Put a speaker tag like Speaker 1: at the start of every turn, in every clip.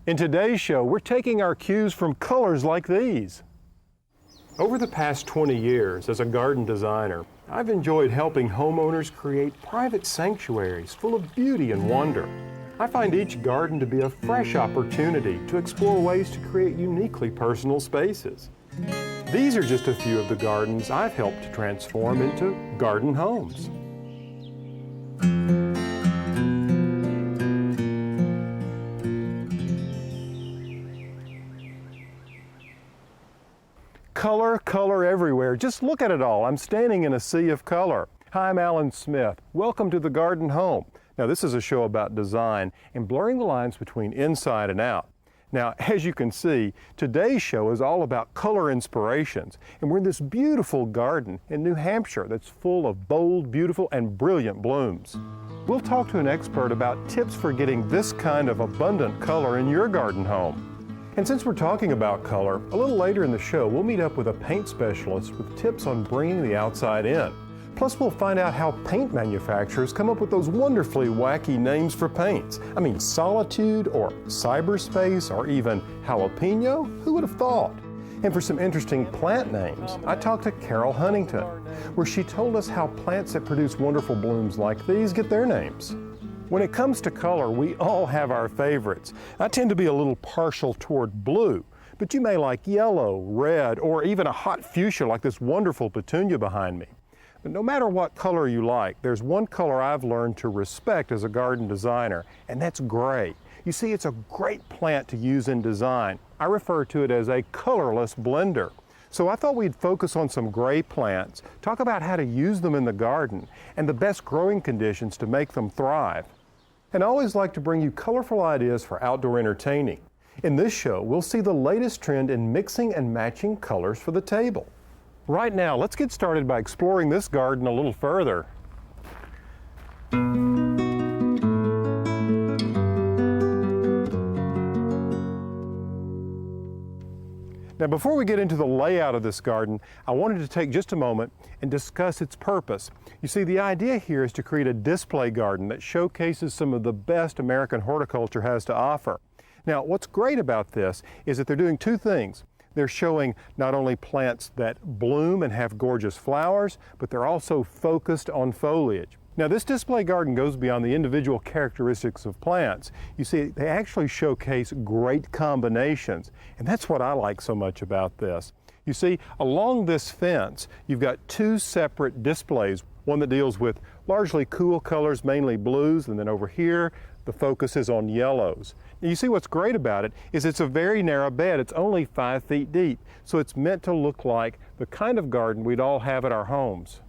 Speaker 1: In today's show, we're taking our cues from colors like these. Over the past 20 years as a garden designer, I've enjoyed helping homeowners create private sanctuaries full of beauty and wonder. I find each garden to be a fresh opportunity to explore ways to create uniquely personal spaces. These are just a few of the gardens I've helped to transform into garden homes. Color, color everywhere. Just look at it all. I'm standing in a sea of color. Hi, I'm Alan Smith. Welcome to the Garden Home. Now, this is a show about design and blurring the lines between inside and out. Now, as you can see, today's show is all about color inspirations, and we're in this beautiful garden in New Hampshire that's full of bold, beautiful, and brilliant blooms. We'll talk to an expert about tips for getting this kind of abundant color in your garden home. And since we're talking about color, a little later in the show, we'll meet up with a paint specialist with tips on bringing the outside in. Plus, we'll find out how paint manufacturers come up with those wonderfully wacky names for paints. I mean, Solitude or Cyberspace or even Jalapeno? Who would have thought? And for some interesting plant names, I talked to Carol Huntington, where she told us how plants that produce wonderful blooms like these get their names. When it comes to color, we all have our favorites. I tend to be a little partial toward blue, but you may like yellow, red, or even a hot fuchsia like this wonderful petunia behind me. But no matter what color you like, there's one color I've learned to respect as a garden designer, and that's gray. You see, it's a great plant to use in design. I refer to it as a colorless blender. So I thought we'd focus on some gray plants, talk about how to use them in the garden, and the best growing conditions to make them thrive. And I always like to bring you colorful ideas for outdoor entertaining. In this show, we'll see the latest trend in mixing and matching colors for the table. Right now, let's get started by exploring this garden a little further. Now, before we get into the layout of this garden, I wanted to take just a moment and discuss its purpose. You see, the idea here is to create a display garden that showcases some of the best American horticulture has to offer. Now, what's great about this is that they're doing two things. They're showing not only plants that bloom and have gorgeous flowers, but they're also focused on foliage. Now, this display garden goes beyond the individual characteristics of plants. You see, they actually showcase great combinations, and that's what I like so much about this. You see, along this fence, you've got two separate displays, one that deals with largely cool colors, mainly blues, and then over here, the focus is on yellows. You see, what's great about it is it's a very narrow bed. It's only 5 feet deep, so it's meant to look like the kind of garden we'd all have at our homes.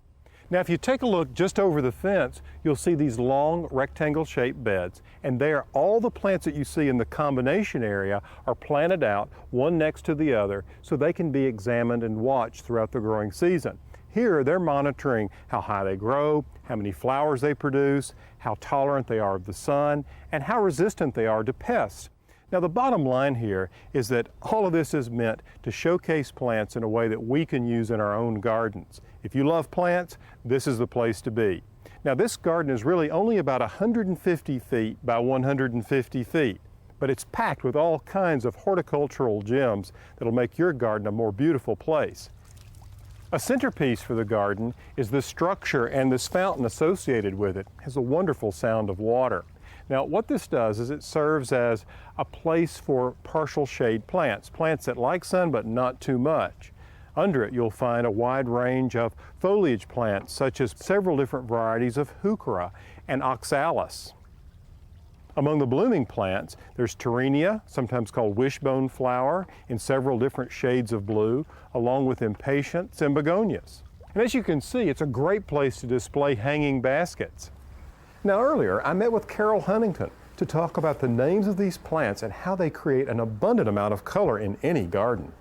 Speaker 1: Now, if you take a look just over the fence, you'll see these long rectangle-shaped beds, and there, all the plants that you see in the combination area are planted out, one next to the other, so they can be examined and watched throughout the growing season. Here, they're monitoring how high they grow, how many flowers they produce, how tolerant they are of the sun, and how resistant they are to pests. Now, the bottom line here is that all of this is meant to showcase plants in a way that we can use in our own gardens. If you love plants, this is the place to be. Now, this garden is really only about 150 feet by 150 feet, but it's packed with all kinds of horticultural gems that'll make your garden a more beautiful place. A centerpiece for the garden is the structure, and this fountain associated with it has a wonderful sound of water. Now, what this does is it serves as a place for partial shade plants, plants that like sun but not too much. Under it, you'll find a wide range of foliage plants, such as several different varieties of heuchera and oxalis. Among the blooming plants, there's Taurinia, sometimes called wishbone flower, in several different shades of blue, along with impatiens and begonias. And as you can see, it's a great place to display hanging baskets. Now, earlier, I met with Carol Huntington to talk about the names of these plants and how they create an abundant amount of color in any garden.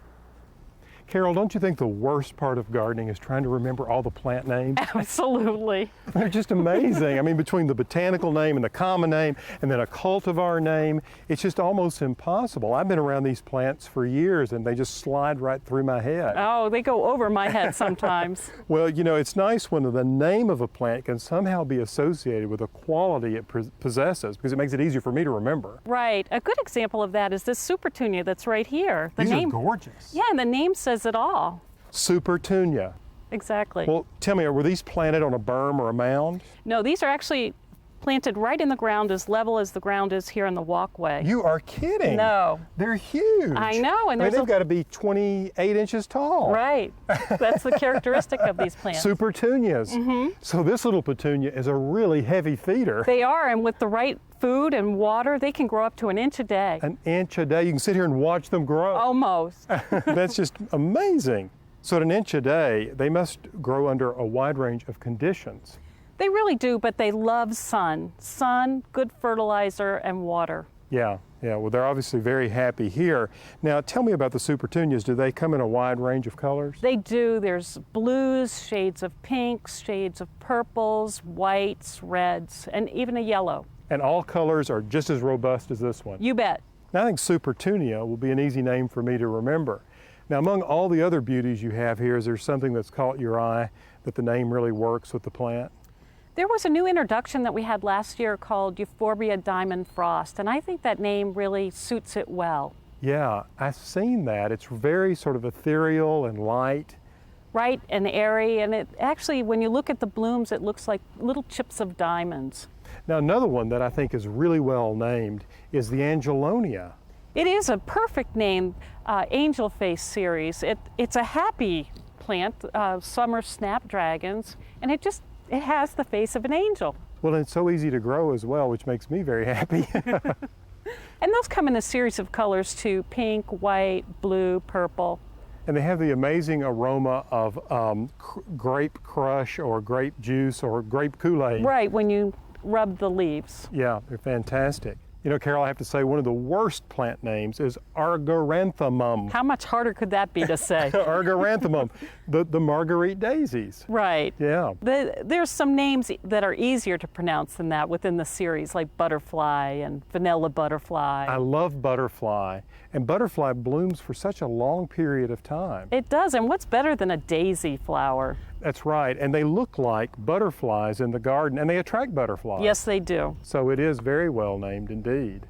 Speaker 1: Carol, don't you think the worst part of gardening is trying to remember all the plant names?
Speaker 2: Absolutely.
Speaker 1: They're just amazing. I mean, between the botanical name and the common name and then a cultivar name, it's just almost impossible. I've been around these plants for years and they just slide right through my head.
Speaker 2: Oh, they go over my head sometimes.
Speaker 1: Well, you know, it's nice when the name of a plant can somehow be associated with a quality it possesses, because it makes it easier for me to remember.
Speaker 2: Right. A good example of that is this Supertunia that's right here.
Speaker 1: These are gorgeous.
Speaker 2: Yeah, and the name says it all.
Speaker 1: Supertunia.
Speaker 2: Exactly.
Speaker 1: Well, tell me, were these planted on a berm or a mound?
Speaker 2: No, these are actually planted right in the ground, as level as the ground is here in the walkway.
Speaker 1: You are kidding.
Speaker 2: No.
Speaker 1: They're huge.
Speaker 2: I know. And
Speaker 1: they've got to be 28 inches tall.
Speaker 2: Right. That's the characteristic of these plants.
Speaker 1: Supertunias. Mm-hmm. So this little petunia is a really heavy feeder.
Speaker 2: They are, and with the right food and water, they can grow up to 1 inch a day.
Speaker 1: 1 inch a day. You can sit here and watch them grow.
Speaker 2: Almost.
Speaker 1: That's just amazing. So at 1 inch a day, they must grow under a wide range of conditions.
Speaker 2: They really do, but they love sun. Sun, good fertilizer, and water.
Speaker 1: Yeah. Well, they're obviously very happy here. Now, tell me about the Supertunias. Do they come in a wide range of colors?
Speaker 2: They do. There's blues, shades of pinks, shades of purples, whites, reds, and even a yellow.
Speaker 1: And all colors are just as robust as this one?
Speaker 2: You bet.
Speaker 1: Now, I think Supertunia will be an easy name for me to remember. Now, among all the other beauties you have here, is there something that's caught your eye that the name really works with the plant?
Speaker 2: There was a new introduction that we had last year called Euphorbia Diamond Frost, and I think that name really suits it well.
Speaker 1: Yeah, I've seen that. It's very sort of ethereal and light.
Speaker 2: Right, and airy, and it actually, when you look at the blooms, it looks like little chips of diamonds.
Speaker 1: Now, another one that I think is really well named is the Angelonia.
Speaker 2: It is a perfect name, Angel Face series. It's a happy plant, summer snapdragons, and it has the face of an angel.
Speaker 1: Well, and it's so easy to grow as well, which makes me very happy.
Speaker 2: And those come in a series of colors too, pink, white, blue, purple.
Speaker 1: And they have the amazing aroma of grape crush or grape juice or grape Kool-Aid.
Speaker 2: Right, when you rub the leaves.
Speaker 1: Yeah, they're fantastic. You know, Carol, I have to say one of the worst plant names is Agryranthemum.
Speaker 2: How much harder could that be to say?
Speaker 1: Agryranthemum, the Marguerite daisies.
Speaker 2: Right.
Speaker 1: Yeah.
Speaker 2: There's some names that are easier to pronounce than that within the series, like butterfly and vanilla butterfly.
Speaker 1: I love butterfly, and butterfly blooms for such a long period of time.
Speaker 2: It does, and what's better than a daisy flower?
Speaker 1: That's right, and they look like butterflies in the garden, and they attract butterflies.
Speaker 2: Yes, they do.
Speaker 1: So it is very well named indeed.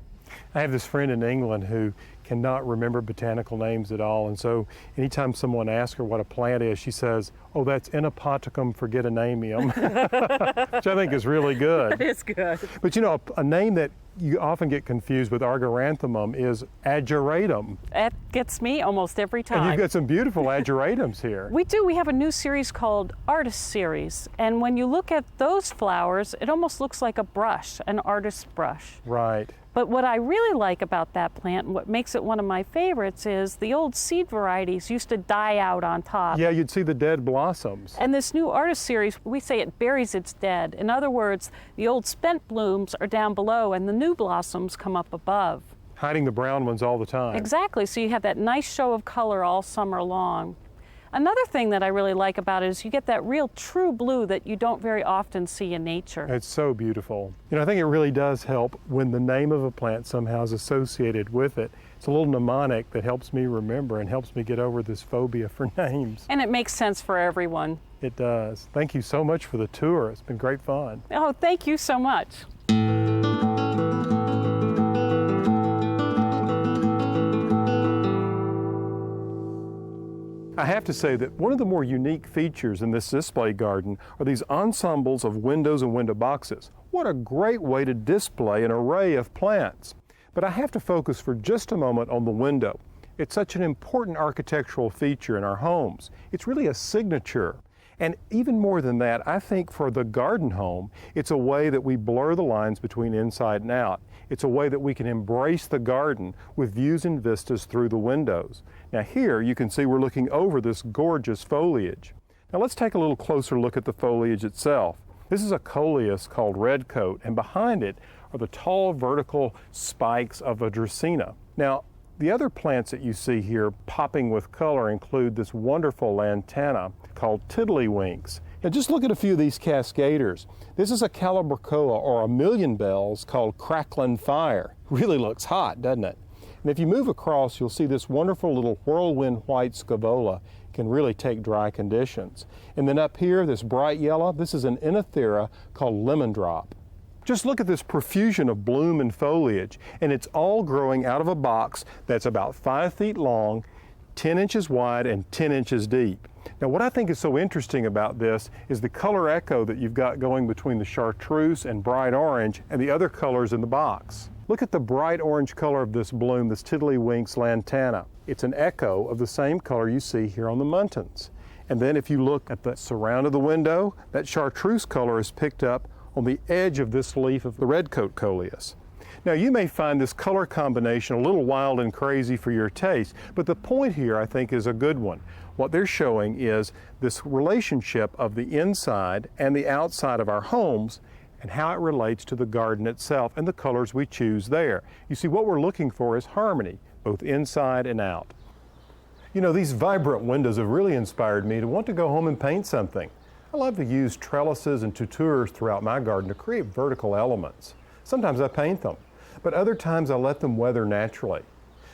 Speaker 1: I have this friend in England who cannot remember botanical names at all, and so anytime someone asks her what a plant is, she says, "Oh, that's Enopoticum forgetanamium," which I think is really good.
Speaker 2: It's good.
Speaker 1: But you know, a name that you often get confused with Agerathemum is Ageratum.
Speaker 2: That gets me almost every time.
Speaker 1: And you've got some beautiful Ageratums here.
Speaker 2: We do. We have a new series called Artist Series, and when you look at those flowers, it almost looks like a brush, an artist's brush.
Speaker 1: Right.
Speaker 2: But what I really like about that plant and what makes it one of my favorites is the old seed varieties used to die out on top.
Speaker 1: Yeah, you'd see the dead blossoms.
Speaker 2: And this new artist series, we say it buries its dead. In other words, the old spent blooms are down below and the new blossoms come up above.
Speaker 1: Hiding the brown ones all the time.
Speaker 2: Exactly, so you have that nice show of color all summer long. Another thing that I really like about it is you get that real true blue that you don't very often see in nature.
Speaker 1: It's so beautiful. You know, I think it really does help when the name of a plant somehow is associated with it. It's a little mnemonic that helps me remember and helps me get over this phobia for names.
Speaker 2: And it makes sense for everyone.
Speaker 1: It does. Thank you so much for the tour. It's been great fun.
Speaker 2: Oh, thank you so much.
Speaker 1: I have to say that one of the more unique features in this display garden are these ensembles of windows and window boxes. What a great way to display an array of plants. But I have to focus for just a moment on the window. It's such an important architectural feature in our homes. It's really a signature. And even more than that, I think for the garden home, it's a way that we blur the lines between inside and out. It's a way that we can embrace the garden with views and vistas through the windows. Now here you can see we're looking over this gorgeous foliage. Now let's take a little closer look at the foliage itself. This is a coleus called redcoat, and behind it are the tall vertical spikes of a Dracaena. Now The other plants that you see here popping with color include this wonderful Lantana called Tiddlywinks. Now just look at a few of these cascaders. This is a Calibrachoa or a million bells called Crackling Fire. Really looks hot, doesn't it? And if you move across, you'll see this wonderful little Whirlwind white Scaevola can really take dry conditions. And then up here, this bright yellow, this is an Oenothera called Lemon Drop. Just look at this profusion of bloom and foliage, and it's all growing out of a box that's about 5 feet long, 10 inches wide, and 10 inches deep. Now what I think is so interesting about this is the color echo that you've got going between the chartreuse and bright orange and the other colors in the box. Look at the bright orange color of this bloom, this Tiddlywinks Lantana. It's an echo of the same color you see here on the Muntins. And then if you look at the surround of the window, that chartreuse color is picked up on the edge of this leaf of the redcoat coleus. Now you may find this color combination a little wild and crazy for your taste, but the point here I think is a good one. What they're showing is this relationship of the inside and the outside of our homes and how it relates to the garden itself and the colors we choose there. You see, what we're looking for is harmony, both inside and out. You know, these vibrant windows have really inspired me to want to go home and paint something. I love to use trellises and tutors throughout my garden to create vertical elements. Sometimes I paint them, but other times I let them weather naturally.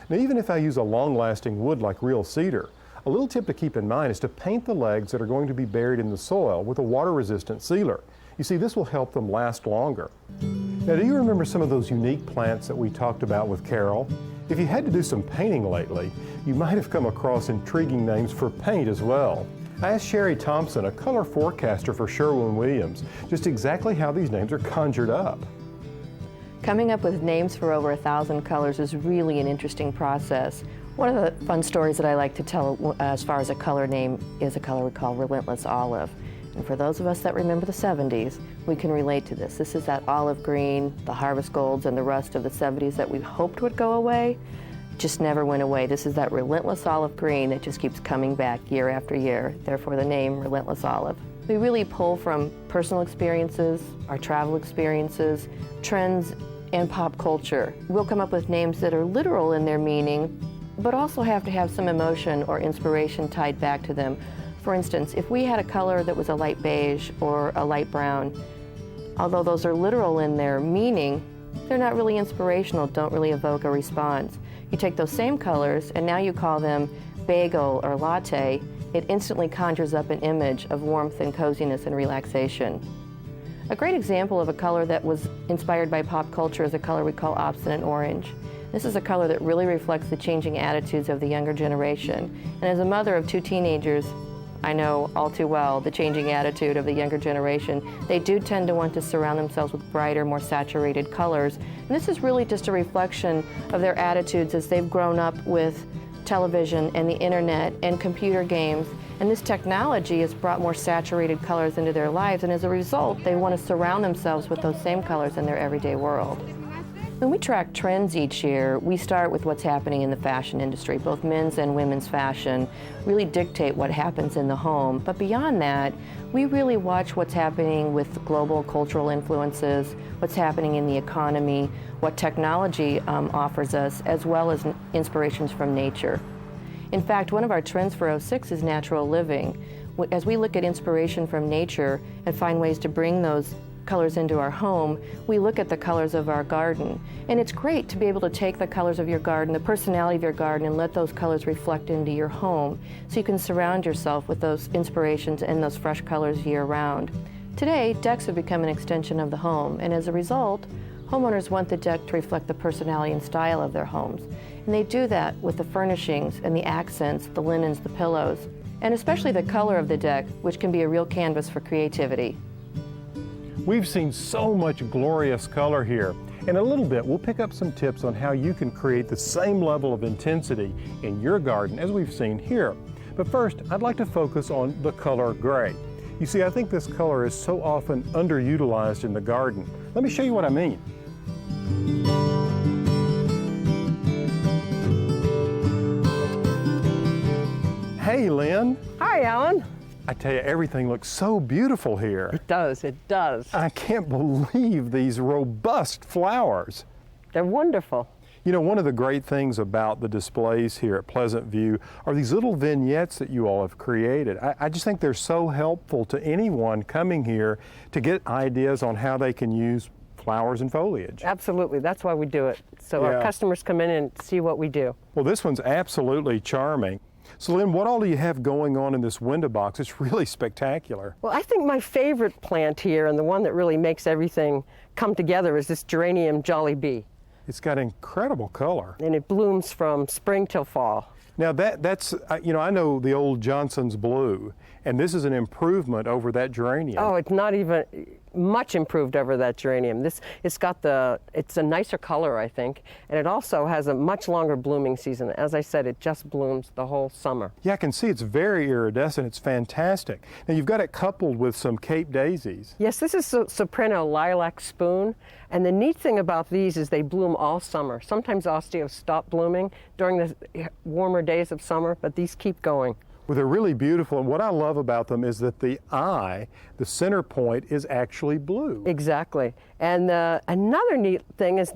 Speaker 1: Now, even if I use a long-lasting wood like real cedar, a little tip to keep in mind is to paint the legs that are going to be buried in the soil with a water-resistant sealer. You see, this will help them last longer. Now, do you remember some of those unique plants that we talked about with Carol? If you had to do some painting lately, you might have come across intriguing names for paint as well. I asked Sheri Thompson, a color forecaster for Sherwin-Williams, just exactly how these names are conjured up.
Speaker 3: Coming up with names for over 1,000 colors is really an interesting process. One of the fun stories that I like to tell as far as a color name is a color we call Relentless Olive. And for those of us that remember the 70s, we can relate to this. This is that olive green, the harvest golds, and the rust of the 70s that we hoped would go away, just never went away. This is that relentless olive green that just keeps coming back year after year, therefore the name Relentless Olive. We really pull from personal experiences, our travel experiences, trends, and pop culture. We'll come up with names that are literal in their meaning, but also have to have some emotion or inspiration tied back to them. For instance, if we had a color that was a light beige or a light brown, although those are literal in their meaning, they're not really inspirational, don't really evoke a response. You take those same colors and now you call them bagel or latte, it instantly conjures up an image of warmth and coziness and relaxation. A great example of a color that was inspired by pop culture is a color we call obstinate orange. This is a color that really reflects the changing attitudes of the younger generation. And as a mother of 2 teenagers, I know all too well the changing attitude of the younger generation. They do tend to want to surround themselves with brighter, more saturated colors. And this is really just a reflection of their attitudes as they've grown up with television and the internet and computer games. And this technology has brought more saturated colors into their lives. And as a result, they want to surround themselves with those same colors in their everyday world. When we track trends each year, we start with what's happening in the fashion industry. Both men's and women's fashion really dictate what happens in the home. But beyond that, we really watch what's happening with global cultural influences, what's happening in the economy, what technology offers us, as well as inspirations from nature. In fact, one of our trends for '06 is natural living. As we look at inspiration from nature and find ways to bring those colors into our home, we look at the colors of our garden. And it's great to be able to take the colors of your garden, the personality of your garden, and let those colors reflect into your home so you can surround yourself with those inspirations and those fresh colors year-round. Today, decks have become an extension of the home, and as a result, homeowners want the deck to reflect the personality and style of their homes. And they do that with the furnishings and the accents, the linens, the pillows, and especially the color of the deck, which can be a real canvas for creativity.
Speaker 1: We've seen so much glorious color here. In a little bit, we'll pick up some tips on how you can create the same level of intensity in your garden as we've seen here. But first, I'd like to focus on the color gray. You see, I think this color is so often underutilized in the garden. Let me show you what I mean. Hey, Lynn.
Speaker 4: Hi, Alan.
Speaker 1: I tell you, everything looks so beautiful here.
Speaker 4: It does, it does.
Speaker 1: I can't believe these robust flowers.
Speaker 4: They're wonderful.
Speaker 1: You know, one of the great things about the displays here at Pleasant View are these little vignettes that you all have created. I just think they're so helpful to anyone coming here to get ideas on how they can use flowers and foliage.
Speaker 4: Absolutely, that's why we do it. So
Speaker 1: Yeah.
Speaker 4: our customers come in and see what we do.
Speaker 1: Well, this one's absolutely charming. So Lynn, what all do you have going on in this window box? It's really spectacular.
Speaker 4: Well, I think my favorite plant here, and the one that really makes everything come together, is this Geranium Jolly Bee.
Speaker 1: It's got incredible color.
Speaker 4: And it blooms from spring till fall.
Speaker 1: Now that's, you know, I know the old Johnson's Blue, and this is an improvement over that geranium.
Speaker 4: Oh, it's not even much improved over that geranium. It's a nicer color, I think, and it also has a much longer blooming season. As I said, it just blooms the whole summer.
Speaker 1: Yeah, I can see it's very iridescent. It's fantastic. Now you've got it coupled with some Cape daisies.
Speaker 4: Yes, this is Soprano Lilac Spoon, and the neat thing about these is they bloom all summer. Sometimes osteos stop blooming during the warmer days of summer, but these keep going.
Speaker 1: Well, they're really beautiful, and what I love about them is that the eye, the center point, is actually blue.
Speaker 4: Exactly. And another neat thing is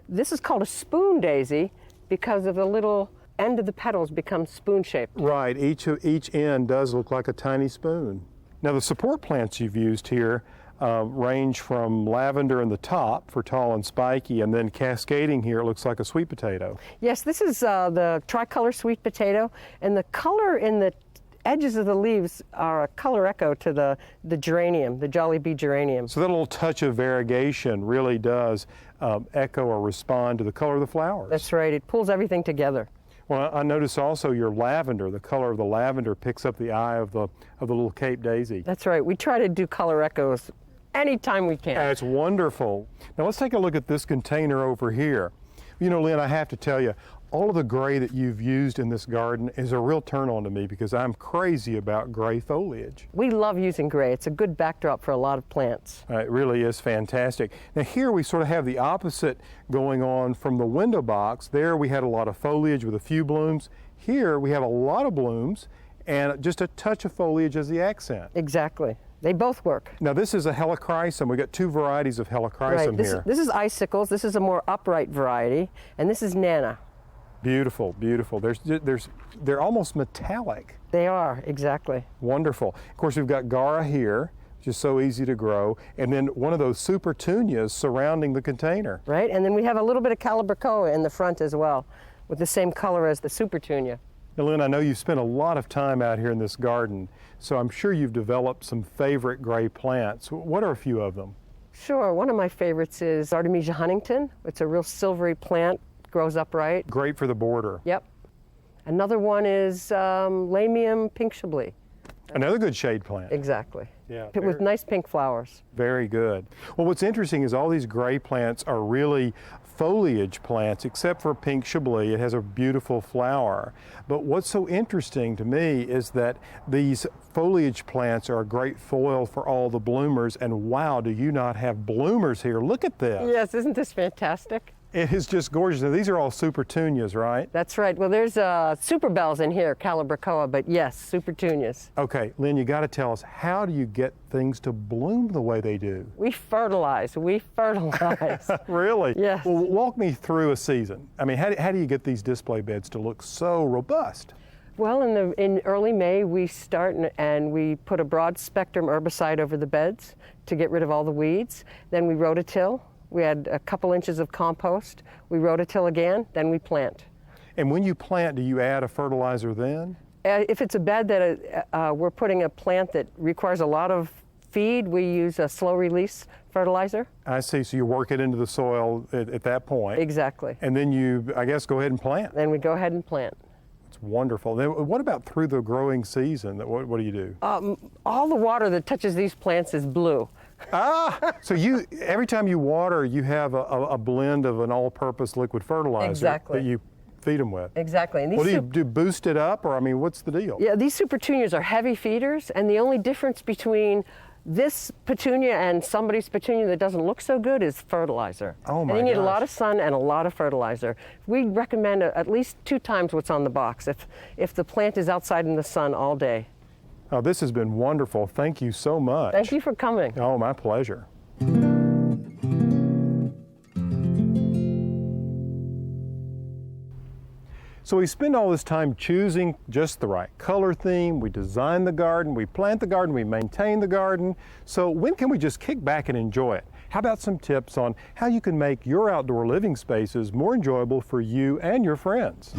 Speaker 4: this is called a spoon daisy because of the little end of the petals becomes spoon-shaped.
Speaker 1: Right, each end does look like a tiny spoon. Now the support plants you've used here range from lavender in the top for tall and spiky, and then cascading here it looks like a sweet potato.
Speaker 4: Yes, this is the tricolor sweet potato, and the color in the edges of the leaves are a color echo to the geranium, the Jolly Bee geranium.
Speaker 1: So that little touch of variegation really does echo or respond to the color of the flowers.
Speaker 4: That's right, it pulls everything together.
Speaker 1: Well, I notice also your lavender, the color of the lavender picks up the eye of the little Cape daisy.
Speaker 4: That's right, we try to do color echoes anytime we can.
Speaker 1: That's wonderful. Now let's take a look at this container over here. You know, Lynn, I have to tell you, all of the gray that you've used in this garden is a real turn on to me because I'm crazy about gray foliage.
Speaker 4: We love using gray. It's a good backdrop for a lot of plants.
Speaker 1: It really is fantastic. Now here we sort of have the opposite going on from the window box. There we had a lot of foliage with a few blooms. Here we have a lot of blooms and just a touch of foliage as the accent.
Speaker 4: Exactly. They both work.
Speaker 1: Now this is a helichrysum. We've got two varieties of helichrysum
Speaker 4: right.
Speaker 1: here.
Speaker 4: This is icicles. This is a more upright variety, and this is Nana.
Speaker 1: Beautiful, beautiful. They're almost metallic.
Speaker 4: They are, exactly.
Speaker 1: Wonderful. Of course, we've got Gara here, which is so easy to grow, and then one of those Supertunias surrounding the container.
Speaker 4: Right, and then we have a little bit of Calibrachoa in the front as well, with the same color as the Supertunia.
Speaker 1: Now, Lynn, I know you've spent a lot of time out here in this garden, so I'm sure you've developed some favorite gray plants. What are a few of them?
Speaker 4: Sure, one of my favorites is Artemisia Huntington. It's a real silvery plant, grows upright.
Speaker 1: Great for the border.
Speaker 4: Yep. Another one is Lamium pink Chablis.
Speaker 1: Another good shade plant.
Speaker 4: Exactly.
Speaker 1: Yeah.
Speaker 4: With nice pink flowers.
Speaker 1: Very good. Well, what's interesting is all these gray plants are really foliage plants, except for pink Chablis. It has a beautiful flower. But what's so interesting to me is that these foliage plants are a great foil for all the bloomers, and wow, do you not have bloomers here? Look at this.
Speaker 4: Yes, isn't this fantastic?
Speaker 1: It is just gorgeous. Now, these are all Supertunias, right?
Speaker 4: That's right. Well, there's super bells in here, Calibrachoa, but yes, Supertunias.
Speaker 1: Okay, Lynn, you got to tell us, how do you get things to bloom the way they do?
Speaker 4: We fertilize.
Speaker 1: Really?
Speaker 4: Yes.
Speaker 1: Well, walk me through a season. I mean, how do you get these display beds to look so robust?
Speaker 4: Well, in early May, we start and we put a broad spectrum herbicide over the beds to get rid of all the weeds. Then we rototill. We add a couple inches of compost. We rototill again, then we plant.
Speaker 1: And when you plant, do you add a fertilizer then?
Speaker 4: If it's a bed that we're putting a plant that requires a lot of feed, we use a slow release fertilizer.
Speaker 1: I see, so you work it into the soil at that point.
Speaker 4: Exactly.
Speaker 1: And then you, I guess, go ahead and plant.
Speaker 4: Then we go ahead and plant.
Speaker 1: It's wonderful. Then what about through the growing season? What do you do?
Speaker 4: All the water that touches these plants is blue.
Speaker 1: So every time you water, you have a blend of an all-purpose liquid fertilizer
Speaker 4: Exactly.
Speaker 1: that you feed them with.
Speaker 4: Exactly. And these
Speaker 1: Well, do you boost it up, or I mean, what's the deal?
Speaker 4: Yeah, these Supertunias are heavy feeders, and the only difference between this petunia and somebody's petunia that doesn't look so good is fertilizer.
Speaker 1: Oh my
Speaker 4: And you need a lot
Speaker 1: gosh.
Speaker 4: of sun and a lot of fertilizer. We recommend at least 2 times what's on the box if the plant is outside in the sun all day.
Speaker 1: Oh, this has been wonderful. Thank you so much.
Speaker 4: Thank you for coming.
Speaker 1: Oh, my pleasure. So we spend all this time choosing just the right color theme, we design the garden, we plant the garden, we maintain the garden. So when can we just kick back and enjoy it? How about some tips on how you can make your outdoor living spaces more enjoyable for you and your friends?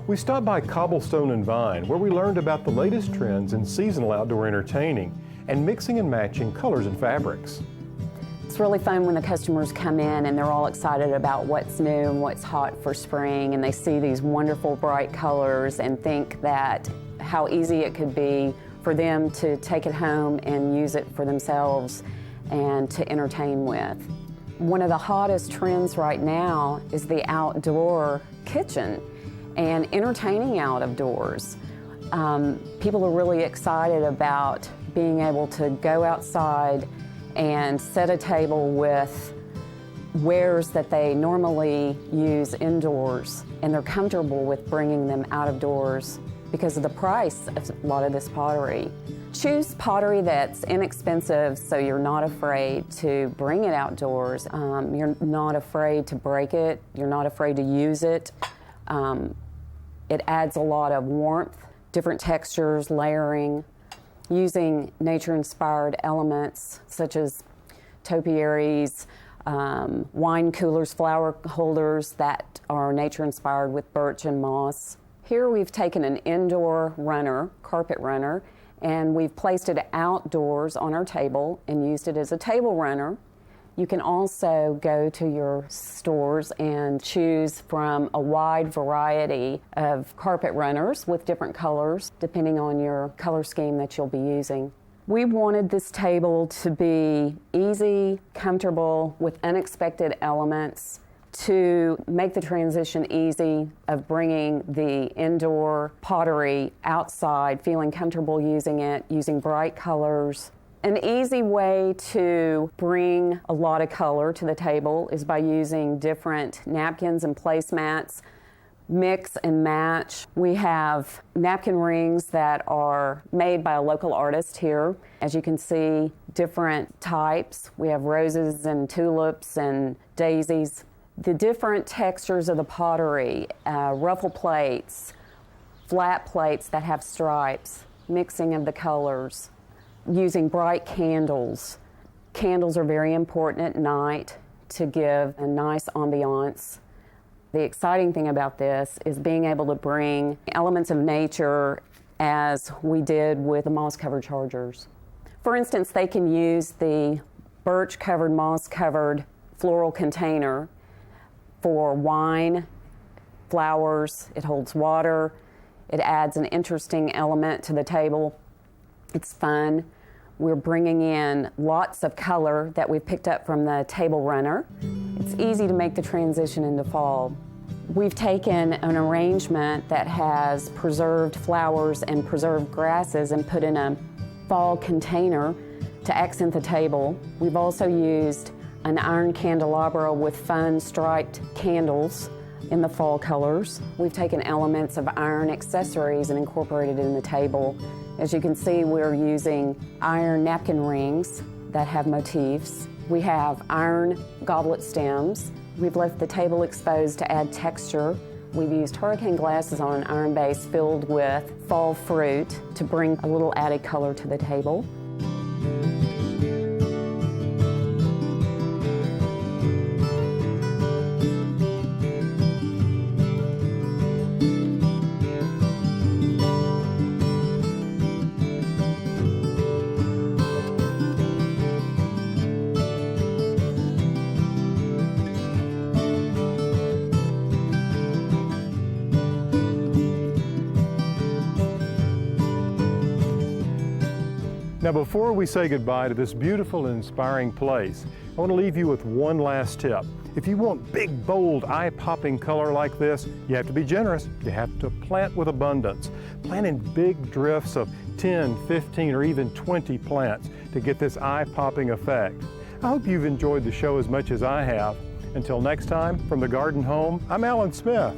Speaker 1: We stopped by Cobblestone and Vine, where we learned about the latest trends in seasonal outdoor entertaining and mixing and matching colors and fabrics.
Speaker 5: It's really fun when the customers come in and they're all excited about what's new and what's hot for spring, and they see these wonderful bright colors and think that how easy it could be for them to take it home and use it for themselves and to entertain with. One of the hottest trends right now is the outdoor kitchen and entertaining out of doors. People are really excited about being able to go outside and set a table with wares that they normally use indoors, and they're comfortable with bringing them out of doors because of the price of a lot of this pottery. Choose pottery that's inexpensive so you're not afraid to bring it outdoors. You're not afraid to break it. You're not afraid to use it. It adds a lot of warmth, different textures, layering, using nature-inspired elements such as topiaries, wine coolers, flower holders that are nature-inspired with birch and moss. Here we've taken an indoor runner, carpet runner, and we've placed it outdoors on our table and used it as a table runner. You can also go to your stores and choose from a wide variety of carpet runners with different colors, depending on your color scheme that you'll be using. We wanted this table to be easy, comfortable, with unexpected elements to make the transition easy of bringing the indoor pottery outside, feeling comfortable using it, using bright colors. An easy way to bring a lot of color to the table is by using different napkins and placemats. Mix and match. We have napkin rings that are made by a local artist here. As you can see, different types. We have roses and tulips and daisies. The different textures of the pottery, ruffle plates, flat plates that have stripes, mixing of the colors. Using bright candles. Candles are very important at night to give a nice ambiance. The exciting thing about this is being able to bring elements of nature as we did with the moss-covered chargers. For instance, they can use the birch-covered, moss-covered floral container for wine, flowers. It holds water. It adds an interesting element to the table. It's fun. We're bringing in lots of color that we've picked up from the table runner. It's easy to make the transition into fall. We've taken an arrangement that has preserved flowers and preserved grasses and put in a fall container to accent the table. We've also used an iron candelabra with fun striped candles in the fall colors. We've taken elements of iron accessories and incorporated it in the table. As you can see, we're using iron napkin rings that have motifs. We have iron goblet stems. We've left the table exposed to add texture. We've used hurricane glasses on an iron base filled with fall fruit to bring a little added color to the table.
Speaker 1: Now, before we say goodbye to this beautiful and inspiring place, I want to leave you with one last tip. If you want big, bold, eye-popping color like this, you have to be generous. You have to plant with abundance. Plant in big drifts of 10, 15, or even 20 plants to get this eye-popping effect. I hope you've enjoyed the show as much as I have. Until next time, from the Garden Home, I'm Alan Smith.